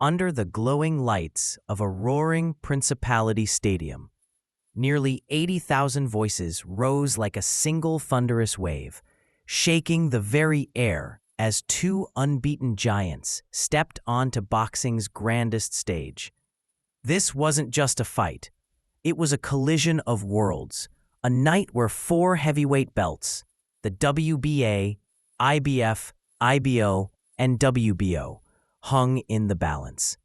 under the glowing lights of a roaring Principality Stadium. Nearly 80,000 voices rose like a single thunderous wave, shaking the very air as two unbeaten giants stepped onto boxing's grandest stage. This wasn't just a fight. It was a collision of worlds, a night where four heavyweight belts, the WBA, IBF, IBO, and WBO, hung in the balance.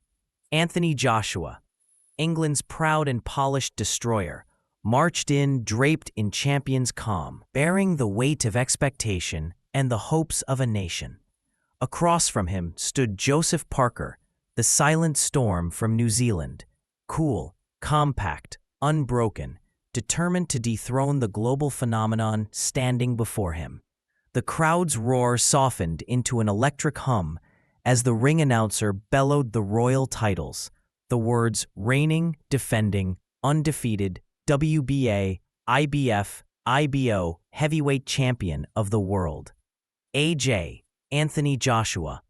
Anthony Joshua, England's proud and polished destroyer, marched in draped in champion's calm, bearing the weight of expectation and the hopes of a nation. Across from him stood Joseph Parker, the silent storm from New Zealand, cool, compact, unbroken, determined to dethrone the global phenomenon standing before him. The crowd's roar softened into an electric hum as the ring announcer bellowed the royal titles, the words reigning, defending, undefeated, WBA, IBF, IBO, heavyweight champion of the world. AJ, Anthony Joshua,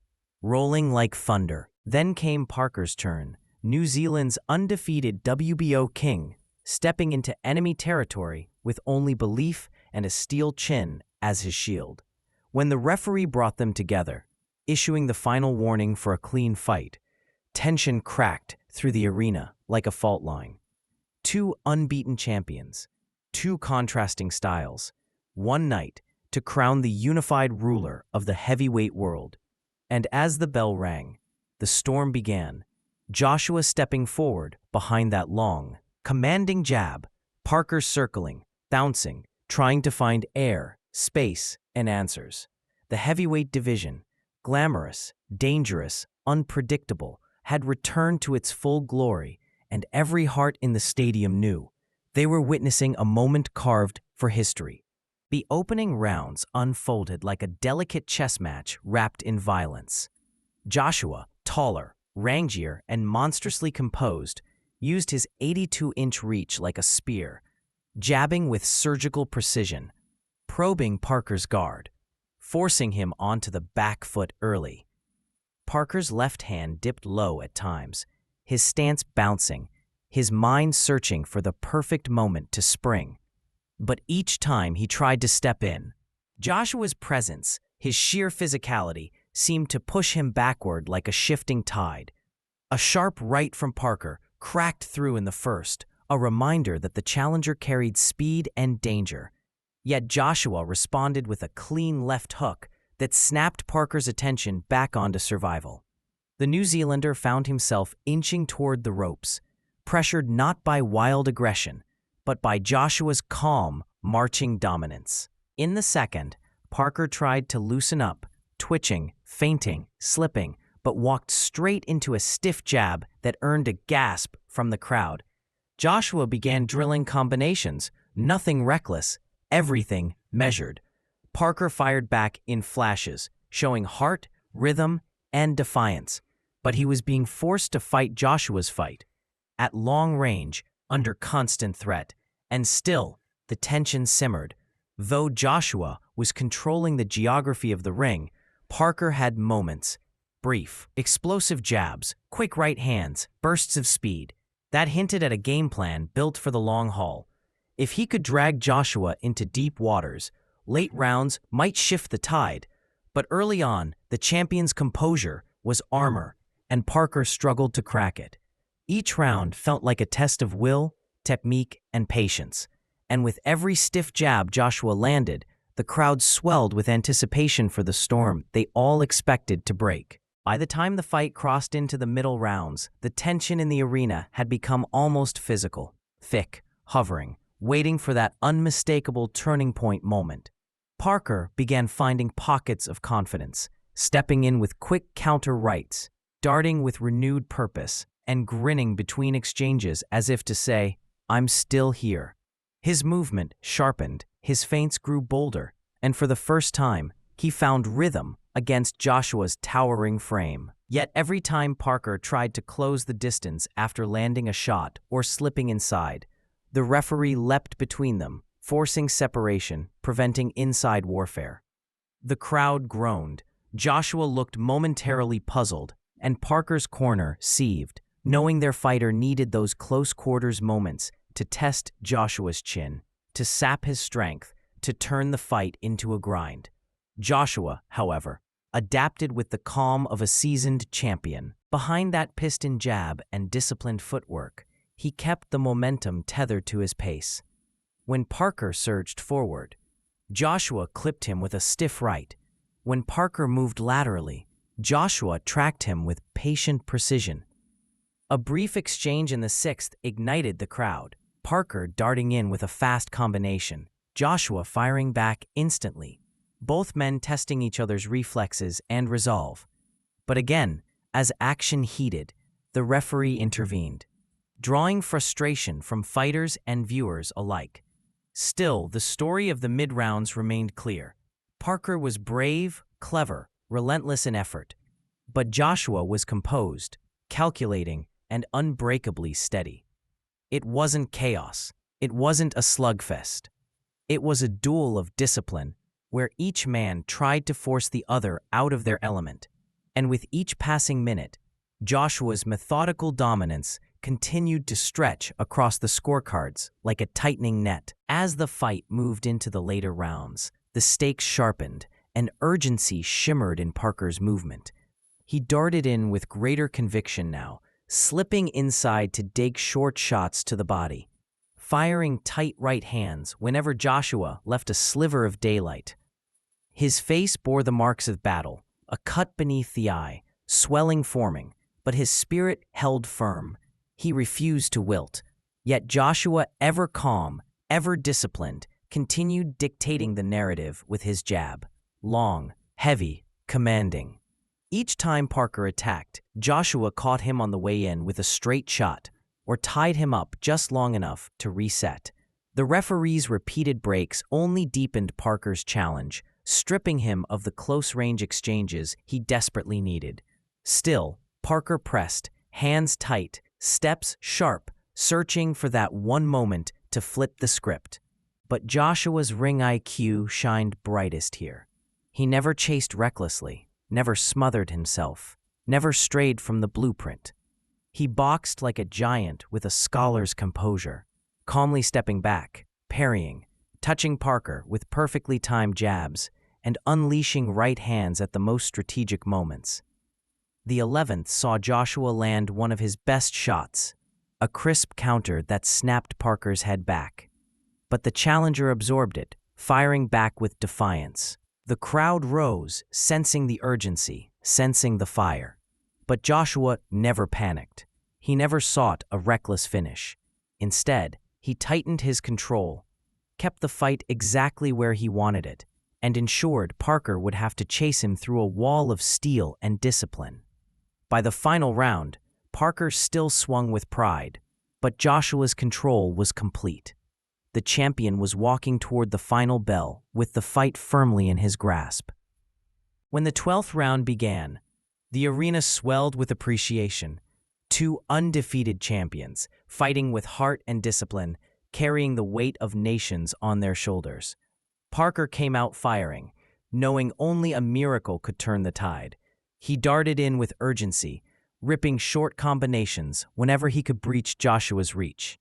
rolling like thunder. Then came Parker's turn, New Zealand's undefeated WBO king, stepping into enemy territory with only belief and a steel chin as his shield. When the referee brought them together, issuing the final warning for a clean fight, tension cracked through the arena like a fault line. Two unbeaten champions, two contrasting styles, one night to crown the unified ruler of the heavyweight world. And as the bell rang, the storm began, Joshua stepping forward behind that long, commanding jab, Parker circling, bouncing, trying to find air, space, and answers. The heavyweight division, glamorous, dangerous, unpredictable, had returned to its full glory, and every heart in the stadium knew they were witnessing a moment carved for history. The opening rounds unfolded like a delicate chess match wrapped in violence. Joshua, taller, rangier, and monstrously composed, used his 82-inch reach like a spear, jabbing with surgical precision, probing Parker's guard, forcing him onto the back foot early. Parker's left hand dipped low at times, his stance bouncing, his mind searching for the perfect moment to spring. But each time he tried to step in, Joshua's presence, his sheer physicality, seemed to push him backward like a shifting tide. A sharp right from Parker cracked through in the first, a reminder that the challenger carried speed and danger. Yet Joshua responded with a clean left hook that snapped Parker's attention back onto survival. The New Zealander found himself inching toward the ropes, pressured not by wild aggression, but by Joshua's calm, marching dominance. In the second, Parker tried to loosen up, twitching, feinting, slipping, but walked straight into a stiff jab that earned a gasp from the crowd. Joshua began drilling combinations, nothing reckless, everything measured. Parker fired back in flashes, showing heart, rhythm, and defiance. But he was being forced to fight Joshua's fight, at long range, under constant threat. And still, the tension simmered. Though Joshua was controlling the geography of the ring, Parker had moments, brief, explosive jabs, quick right hands, bursts of speed, that hinted at a game plan built for the long haul. If he could drag Joshua into deep waters, late rounds might shift the tide, but early on, the champion's composure was armor, and Parker struggled to crack it. Each round felt like a test of will, technique, and patience, and with every stiff jab Joshua landed, the crowd swelled with anticipation for the storm they all expected to break. By the time the fight crossed into the middle rounds, the tension in the arena had become almost physical, thick, hovering, waiting for that unmistakable turning point moment. Parker began finding pockets of confidence, stepping in with quick counter rights, darting with renewed purpose, and grinning between exchanges as if to say, "I'm still here." His movement sharpened, his feints grew bolder, and for the first time, he found rhythm against Joshua's towering frame. Yet every time Parker tried to close the distance after landing a shot or slipping inside, the referee leapt between them, forcing separation, preventing inside warfare. The crowd groaned. Joshua looked momentarily puzzled, and Parker's corner seethed, knowing their fighter needed those close-quarters moments to test Joshua's chin, to sap his strength, to turn the fight into a grind. Joshua, however, adapted with the calm of a seasoned champion. Behind that piston jab and disciplined footwork, he kept the momentum tethered to his pace. When Parker surged forward, Joshua clipped him with a stiff right. When Parker moved laterally, Joshua tracked him with patient precision. A brief exchange in the sixth ignited the crowd, Parker darting in with a fast combination, Joshua firing back instantly, both men testing each other's reflexes and resolve. But again, as action heated, the referee intervened, drawing frustration from fighters and viewers alike. Still, the story of the mid-rounds remained clear. Parker was brave, clever, relentless in effort. But Joshua was composed, calculating, and unbreakably steady. It wasn't chaos. It wasn't a slugfest. It was a duel of discipline, where each man tried to force the other out of their element. And with each passing minute, Joshua's methodical dominance continued to stretch across the scorecards like a tightening net. As the fight moved into the later rounds, the stakes sharpened and urgency shimmered in Parker's movement. He darted in with greater conviction now, slipping inside to dig short shots to the body, firing tight right hands whenever Joshua left a sliver of daylight. His face bore the marks of battle, a cut beneath the eye, swelling forming, but his spirit held firm. He refused to wilt. Yet Joshua, ever calm, ever disciplined, continued dictating the narrative with his jab. Long, heavy, commanding. Each time Parker attacked, Joshua caught him on the way in with a straight shot, or tied him up just long enough to reset. The referee's repeated breaks only deepened Parker's challenge, stripping him of the close-range exchanges he desperately needed. Still, Parker pressed, hands tight, steps sharp, searching for that one moment to flip the script. But Joshua's ring IQ shined brightest here. He never chased recklessly, never smothered himself, never strayed from the blueprint. He boxed like a giant with a scholar's composure, calmly stepping back, parrying, touching Parker with perfectly timed jabs, and unleashing right hands at the most strategic moments. The 11th saw Joshua land one of his best shots, a crisp counter that snapped Parker's head back. But the challenger absorbed it, firing back with defiance. The crowd rose, sensing the urgency, sensing the fire. But Joshua never panicked. He never sought a reckless finish. Instead, he tightened his control, kept the fight exactly where he wanted it, and ensured Parker would have to chase him through a wall of steel and discipline. By the final round, Parker still swung with pride, but Joshua's control was complete. The champion was walking toward the final bell with the fight firmly in his grasp. When the 12th round began, the arena swelled with appreciation. Two undefeated champions, fighting with heart and discipline, carrying the weight of nations on their shoulders. Parker came out firing, knowing only a miracle could turn the tide. He darted in with urgency, ripping short combinations whenever he could breach Joshua's reach.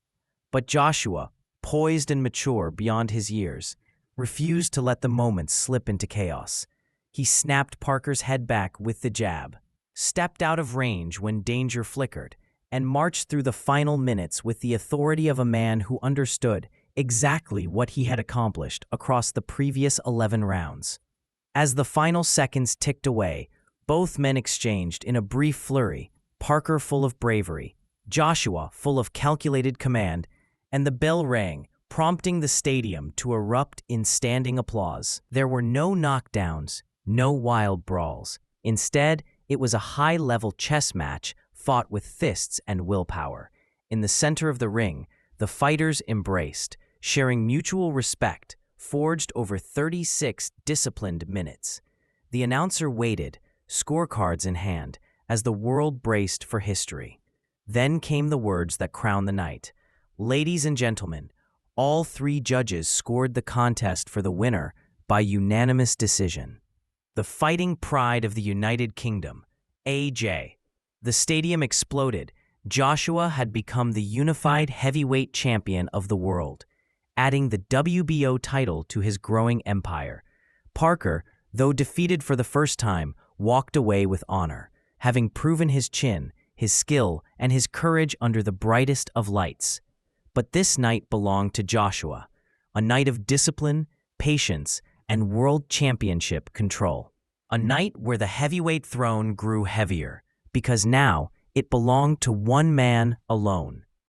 But Joshua, poised and mature beyond his years, refused to let the moment slip into chaos. He snapped Parker's head back with the jab, stepped out of range when danger flickered, and marched through the final minutes with the authority of a man who understood exactly what he had accomplished across the previous 11 rounds. As the final seconds ticked away, both men exchanged in a brief flurry, Parker full of bravery, Joshua full of calculated command, and the bell rang, prompting the stadium to erupt in standing applause. There were no knockdowns, no wild brawls. Instead, it was a high-level chess match fought with fists and willpower. In the center of the ring, the fighters embraced, sharing mutual respect, forged over 36 disciplined minutes. The announcer waited, scorecards in hand, as the world braced for history. Then came the words that crowned the night. Ladies and gentlemen, all three judges scored the contest for the winner by unanimous decision. The fighting pride of the United Kingdom, AJ, The stadium exploded. Joshua had become the unified heavyweight champion of the world, adding the WBO title to his growing empire. Parker, though defeated for the first time, walked away with honor, having proven his chin, his skill, and his courage under the brightest of lights. But this night belonged to Joshua, a night of discipline, patience, and world championship control. A night where the heavyweight throne grew heavier, because now it belonged to one man alone.